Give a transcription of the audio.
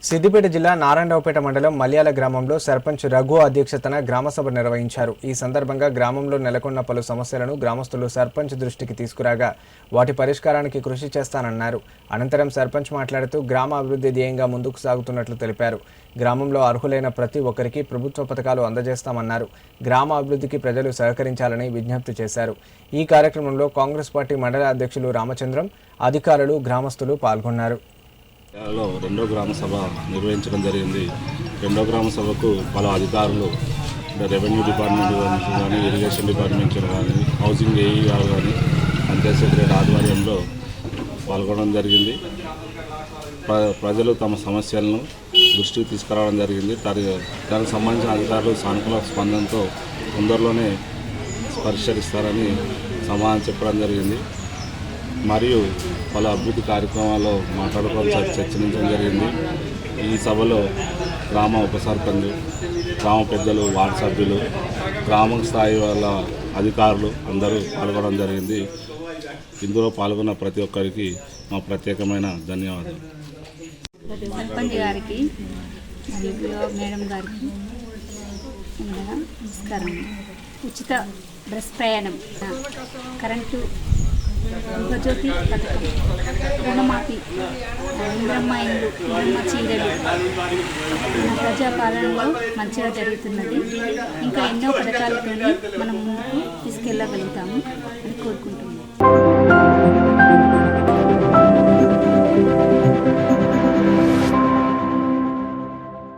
సిద్దిపేట జిల్లా నారాయణరావుపేట మండలం మల్యాల గ్రామంలో సర్పంచ్ రఘు అధ్యక్షతన గ్రామసభ నిర్వహించారు. ఈ సందర్భంగా గ్రామంలో నెలకొన్న పలు సమస్యలను గ్రామస్తులు సర్పంచ్ దృష్టికి తీసుకురాగా వాటి పరిష్కారానికి కృషి చేస్తానన్నారు. అనంతరం సర్పంచ్ మాట్లాడుతూ గ్రామ అభివృద్ధి ధ్యేయంగా ముందుకు సాగుతున్నట్లు తెలిపారు. గ్రామంలో అర్హులైన ప్రతి ఒక్కరికి ప్రభుత్వ పథకాలు అందజేస్తామన్నారు. గ్రామ అభివృద్ధికి ప్రజలు సహకరించాలని విజ్ఞప్తి చేశారు. ఈ కార్యక్రమంలో కాంగ్రెస్ పార్టీ మండల అధ్యక్షులు రామచంద్రం, అధికారులు, గ్రామస్తులు పాల్గొన్నారు. రెండో గ్రామ సభ నిర్వహించడం జరిగింది. రెండో గ్రామ సభకు పలు అధికారులు రెవెన్యూ డిపార్ట్మెంట్ కానీ, ఇరిగేషన్ డిపార్ట్మెంట్ కానీ, హౌసింగ్ ఏఈ గారు కానీ, పంచాయత్ సెక్రటరీ ఆధ్వర్యంలో పాల్గొనడం జరిగింది. ప్రజలు తమ సమస్యలను దృష్టికి తీసుకురావడం జరిగింది. దానికి సంబంధించిన అధికారులు సానుకూల స్పందనతో తొందరలోనే పరిష్కరిస్తారని సమాధానం చెప్పడం జరిగింది. మరియు పలు అభివృద్ధి కార్యక్రమాల్లో మాట్లాడుకోవడం చర్చించడం జరిగింది. ఈ సభలో గ్రామ ఉప సర్పంచ్, గ్రామ పెద్దలు, వార్డు సభ్యులు, గ్రామ స్థాయి వాళ్ళ అధికారులు అందరూ పాల్గొనడం జరిగింది. ఇందులో పాల్గొన్న ప్రతి ఒక్కరికి మా ప్రత్యేకమైన ధన్యవాదాలు. సర్పంచ్ గారికి, మేడం గారికి నమస్కారం. ఉచిత బస్ ప్రయాణం, కరెంటు, గృహజ్యోతి పథకం, రుణమాఫీ, ఇంద్రమ్మ ఇండ్లు, ఇంద్రమ్మ చీరలు ప్రజాపాలనలో మంచిగా జరుగుతున్నది. ఇంకా ఎన్నో పథకాలతో మనం ముందుకు తీసుకెళ్ళగలుగుతాము అని కోరుకుంటున్నాం.